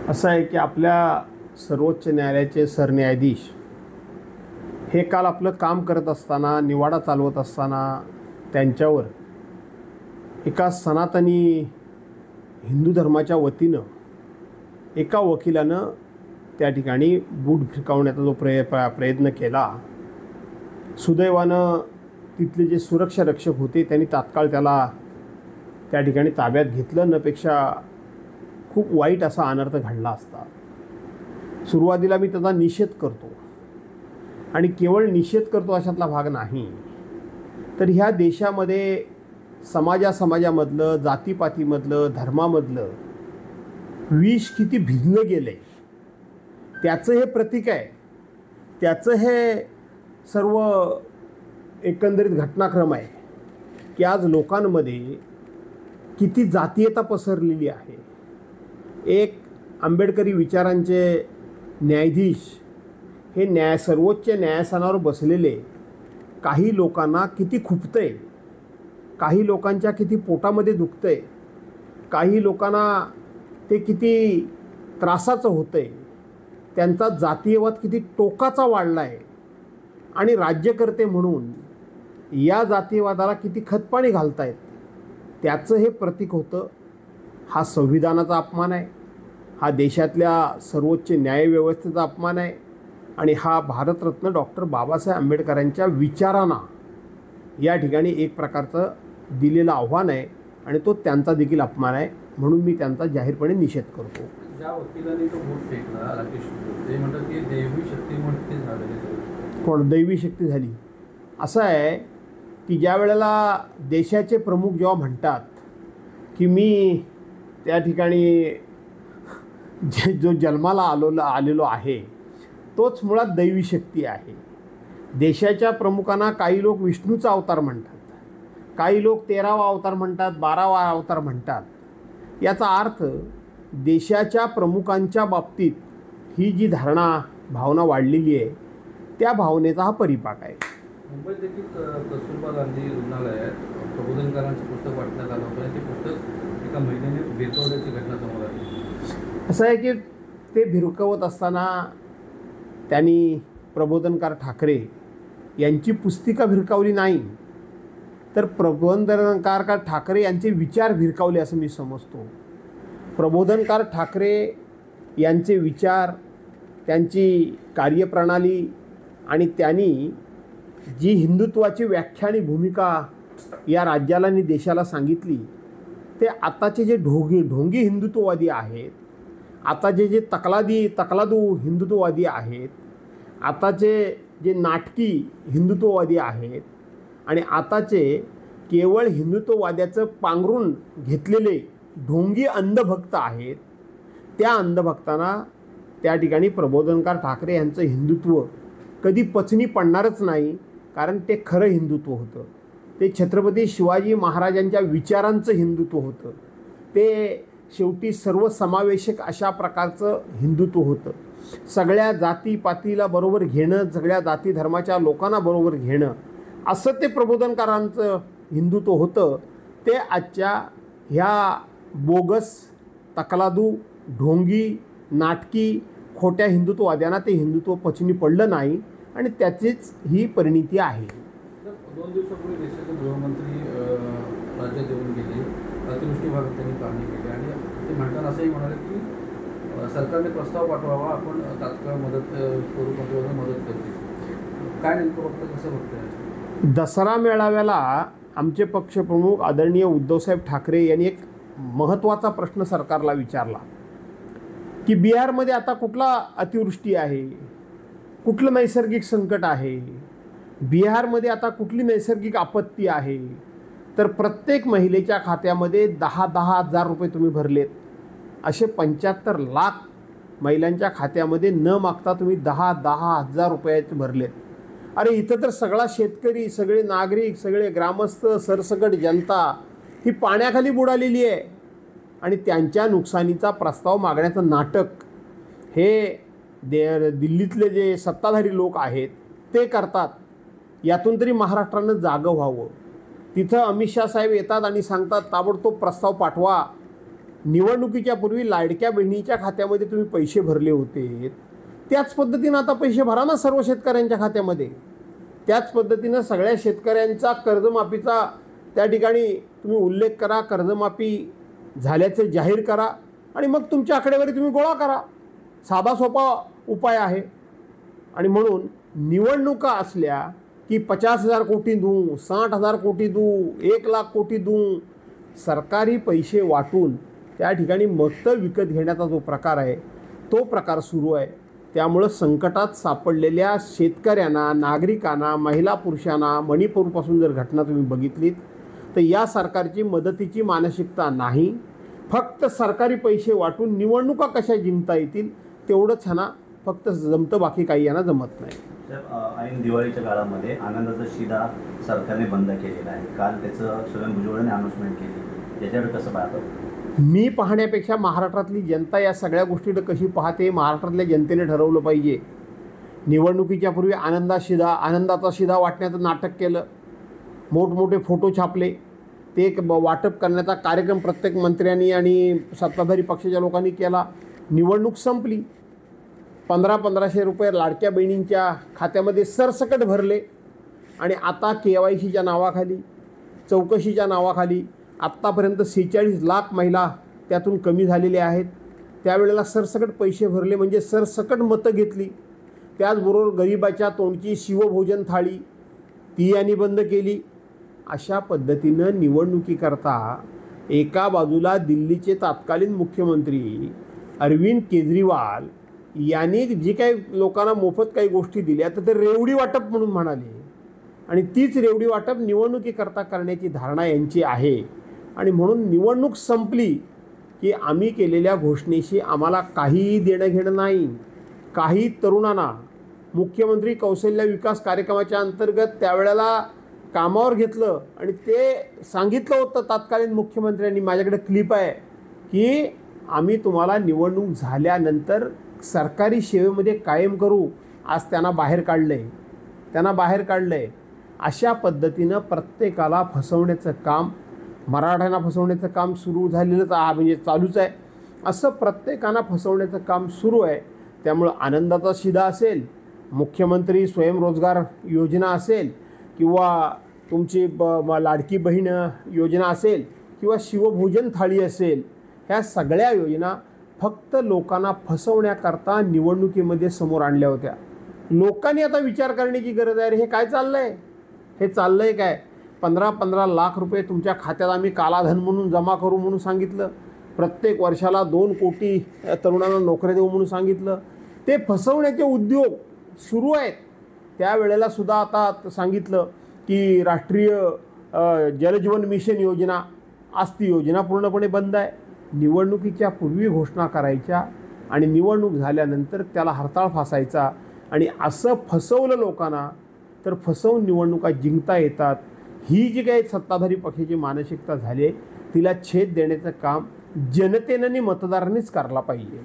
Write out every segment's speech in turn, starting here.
असं आहे की आपल्या सर्वोच्च न्यायालयाचे सरन्यायाधीश हे काल आपलं काम करत असताना, निवाडा चालवत असताना त्यांच्यावर एका सनातनी हिंदू धर्माच्या वतीनं एका वकिलानं त्या ठिकाणी बूट भिरकावण्याचा जो प्रयत्न केला. सुदैवानं तिथले जे सुरक्षा रक्षक होते त्यांनी तात्काळ त्याला त्या ठिकाणी ताब्यात घेतलं. नपेक्षा खूप वाईट असा अनर्थ घडला असता. सुरुवातीला मी त्याचा निषेध करतो आणि केवळ निषेध करतो अशातला भाग नाही, तर ह्या देशामध्ये समाजामधलं, जातीपातीमधलं, धर्मामधलं विष किती भिजलं गेलं आहे त्याचं हे प्रतीक आहे. त्याचं हे सर्व एकंदरीत घटनाक्रम आहे की आज लोकांमध्ये किती जातीयता पसरलेली आहे. एक आंबेडकरी विचारांचे न्यायाधीश हे सर्वोच्च न्यायासनावर बसलेले काही लोकांना किती खुपतंय, काही लोकांच्या किती पोटामध्ये दुखतंय, काही लोकांना ते किती त्रासाचं होतंय, त्यांचा जातीयवाद किती टोकाचा वाढला आहे आणि राज्यकर्ते म्हणून या जातीयवादाला किती खतपाणी घालतायत त्याचं हे प्रतीक होतं. हा संविधानाचा अपमान आहे, हा देशातल्या सर्वोच्च न्यायव्यवस्थेचा अपमान आहे आणि हा भारतरत्न डॉक्टर बाबासाहेब आंबेडकरांच्या विचारांना या ठिकाणी एक प्रकारचं दिलेलं आव्हान आहे आणि तो त्यांचा देखील अपमान आहे. म्हणून मी त्यांचा जाहीरपणे निषेध करतो. ज्या वकिलांनी तो बूट फेकला, राकेश ते म्हणतात की दैवी शक्तीमुळे ते झालेले. कोण दैवी शक्ती झाली? असं आहे की ज्या वेळेला देशाचे प्रमुख जेव्हा म्हणतात की मी त्या ठिकाणी जो जन्माला आलेलो आहे तोच मुळात दैवी शक्ती आहे. देशाच्या प्रमुखांना काही लोक विष्णूचा अवतार म्हणतात, काही लोक 13वा अवतार म्हणतात, 12वा अवतार म्हणतात. याचा अर्थ देशाच्या प्रमुखांच्या बाबतीत ही जी भावना वाढलेली आहे त्या भावनेचा हा परिपाक आहे. मुंबईत देखील कस्तुरबा गांधी रुग्णालयात प्रबोधनकारांचं पुस्तक वाटण्यात आलं होतं. ते पुस्तक एका महिलेने भिरकवल्याची घटना समोर आली. असं आहे की ते भिरकवत असताना त्यांनी प्रबोधनकार ठाकरे यांची पुस्तिका भिरकावली नाही, तर प्रबोधनकार ठाकरे यांचे विचार भिरकावले असं मी समजतो. प्रबोधनकार ठाकरे यांचे विचार, त्यांची कार्यप्रणाली आणि त्यांनी जी हिंदुत्वाची व्याख्या आणि भूमिका या राज्याला आणि देशाला सांगितली, ते आताचे जे ढोंगी हिंदुत्ववादी आहेत, आताचे जे तकलादू हिंदुत्ववादी आहेत, आताचे जे नाटकी हिंदुत्ववादी आहेत आणि आताचे केवळ हिंदुत्ववाद्याचं पांघरून घेतलेले ढोंगी अंधभक्त आहेत, त्या अंधभक्तांना त्या ठिकाणी प्रबोधनकार ठाकरे यांचं हिंदुत्व कधी पचनी पडणारच नाही. कारण ते खरं हिंदुत्व होतं, ते छत्रपती शिवाजी महाराजांच्या विचारांचं हिंदुत्व होतं, ते शेवटी सर्वसमावेशक अशा प्रकारचं हिंदुत्व होतं. सगळ्या जातीपातीला बरोबर घेणं, सगळ्या जाती धर्माच्या लोकांना बरोबर घेणं, असं ते प्रबोधनकारांचं हिंदुत्व होतं. ते आजच्या ह्या बोगस, तकलादू, ढोंगी, नाटकी, खोट्या हिंदुत्ववाद्यांना ते हिंदुत्व पचनी पडलं नाही आणि त्याचीच ही परिणिती आहे. 2 दिवसापूर्वी देशाचे गृहमंत्री राज्यात येऊन गेले, अतिवृष्टी भागात त्यांनी पाहणी केली आणि ते म्हणताना असंही म्हणाले की सरकारने प्रस्ताव पाठवावा, आपण तात्काळ मदत स्वरूपात मदत करते. काय नेमकं बघतं, कसं बघतं? दसरा मेळाव्याला आमचे पक्षप्रमुख आदरणीय उद्धवसाहेब ठाकरे यांनी एक महत्त्वाचा प्रश्न सरकारला विचारला की बिहारमध्ये आता कुठला अतिवृष्टी आहे, कुठलं नैसर्गिक संकट आहे, बिहारमध्ये आता कुठली नैसर्गिक आपत्ती आहे. तर प्रत्येक महिलेच्या खात्यामध्ये 10,000 रुपये तुम्ही भरलेत. असे 75 लाख महिलांच्या खात्यामध्ये न मागता तुम्ही 10,000 रुपयाचे भरलेत. अरे इथं तर सगळा शेतकरी, सगळे नागरिक, सगळे ग्रामस्थ, सरसकट जनता ही पाण्याखाली बुडालेली आहे आणि त्यांच्या नुकसानीचा प्रस्ताव मागण्याचं नाटक हे दिल्लीतले जे सत्ताधारी लोक आहेत ते करतात. यातून तरी महाराष्ट्रानं जागं व्हावं. तिथं अमित शाह साहेब येतात आणि सांगतात ताबडतोब प्रस्ताव पाठवा. निवडणुकीच्या पूर्वी लाडक्या बहिणीच्या खात्यामध्ये तुम्ही पैसे भरले होते, त्याच पद्धतीनं आता पैसे भरा ना सर्व शेतकऱ्यांच्या खात्यामध्ये. त्याच पद्धतीनं सगळ्या शेतकऱ्यांचा कर्जमाफीचा त्या ठिकाणी तुम्ही उल्लेख करा, कर्जमाफी झाल्याचं जाहीर करा आणि मग तुमच्या आकडेवारी तुम्ही गोळा करा. साधा सोपा उपाय आहे. आणि म्हणून निवडणुका असल्या की 50,000 कोटी देऊ, 60,000 कोटी देऊ, 1,00,000 कोटी देऊ, सरकारी पैसे वाटून त्या ठिकाणी मतं विकत घेण्याचा जो प्रकार आहे तो प्रकार सुरू आहे. त्यामुळं संकटात सापडलेल्या शेतकऱ्यांना, नागरिकांना, महिला पुरुषांना, मणिपूरपासून जर घटना तुम्ही बघितलीत तर या सरकारची मदतीची मानसिकता नाही. फक्त सरकारी पैसे वाटून निवडणुका कशा जिंकता येतील तेवढंच ह्यांना फक्त जमतं, बाकी काही यांना जमत नाही. ऐन दिवाळीच्या काळामध्ये आनंदाचा शिदा सरकारने बंद केलेला आहे. काल त्याचं छगन भुजबळांनी अनाउन्समेंट केली. याच्याकडे कसं पाहतो? मी पाहण्यापेक्षा महाराष्ट्रातली जनता या सगळ्या गोष्टीकडे कशी पाहते, महाराष्ट्रातल्या जनतेने ठरवलं पाहिजे. निवडणुकीच्या पूर्वी आनंदाचा शिदा वाटण्याचं नाटक केलं, मोठमोठे फोटो छापले, ते एक वाटप करण्याचा कार्यक्रम प्रत्येक मंत्र्यांनी आणि सत्ताधारी पक्षाच्या लोकांनी केला. निवडणूक संपली, 1500 रुपये लाडक्या बहिणींच्या खात्यामध्ये सरसकट भरले आणि आता KYCच्या नावाखाली, चौकशीच्या नावाखाली आत्तापर्यंत 46 लाख महिला त्यातून कमी झालेल्या आहेत. त्यावेळेला सरसकट पैसे भरले म्हणजे सरसकट मतं घेतली. त्याचबरोबर गरिबाच्या तोंडची शिवभोजन थाळी ती यांनी बंद केली. अशा पद्धतीनं निवडणुकीकरता एका बाजूला दिल्लीचे तत्कालीन मुख्यमंत्री अरविंद केजरीवाल यांनी जी काही लोकांना मोफत काही गोष्टी दिल्या तर ते रेवडी वाटप म्हणून म्हणाले आणि तीच रेवडी वाटप निवडणुकीकरता करण्याची धारणा यांची आहे. आणि म्हणून निवडणूक संपली की आम्ही केलेल्या घोषणेशी आम्हाला काहीही देणं घेणं नाही. काही तरुणांना मुख्यमंत्री कौशल्य विकास कार्यक्रमाच्या अंतर्गत त्यावेळेला कामावर घेतलं आणि ते सांगितलं होतं तत्कालीन मुख्यमंत्र्यांनी, माझ्याकडे क्लिप आहे, की आम्ही तुम्हाला निवडणूक झाल्यानंतर सरकारी सेवेमध्ये कायम करू. आज त्यांना बाहेर काढलं आहे. अशा पद्धतीनं प्रत्येकाला फसवण्याचं काम, मराठ्यांना फसवण्याचं काम सुरू झालेलंच म्हणजे चालूच आहे. असं प्रत्येकाला फसवण्याचं काम सुरू आहे. त्यामुळं आनंदाचा शिदा असेल, मुख्यमंत्री स्वयंरोजगार योजना असेल किंवा तुमची लाडकी बहीण योजना असेल किंवा शिवभोजन थाळी असेल, ह्या सगळ्या योजना फक्त लोकांना फसवण्याकरता निवडणुकीमध्ये समोर आणल्या होत्या. लोकांनी आता विचार करण्याची गरज आहे. हे काय चाललं आहे काय? 15-15 लाख रुपये तुमच्या खात्यात आम्ही कालाधन म्हणून जमा करू म्हणून सांगितलं. प्रत्येक वर्षाला 2 कोटी तरुणांना नोकऱ्या देऊ म्हणून सांगितलं. ते फसवण्याचे उद्योग सुरू आहेत. त्यावेळेला सुद्धा आता सांगितलं की राष्ट्रीय जलजीवन मिशन योजना, आज ती योजना पूर्णपणे बंद आहे. निवडणुकीच्या पूर्वी घोषणा करायच्या आणि निवडणूक झाल्यानंतर त्याला हरताळ फासायचा आणि असं फसवलं लोकांना तर फसवून निवडणुका जिंकता येतात. ही जी काही सत्ताधारी पक्षाची मानसिकता झाली आहे तिला छेद देण्याचं काम जनतेनं आणि मतदारांनीच करायला पाहिजे.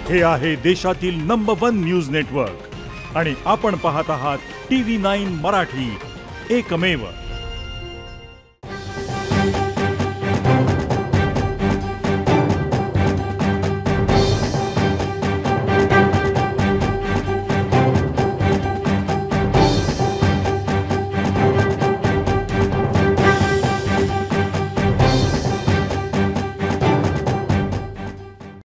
हे आहे देशातील नंबर 1 न्यूज नेटवर्क आणि आपण पाहत आहात TV9 मराठी, एकमेव.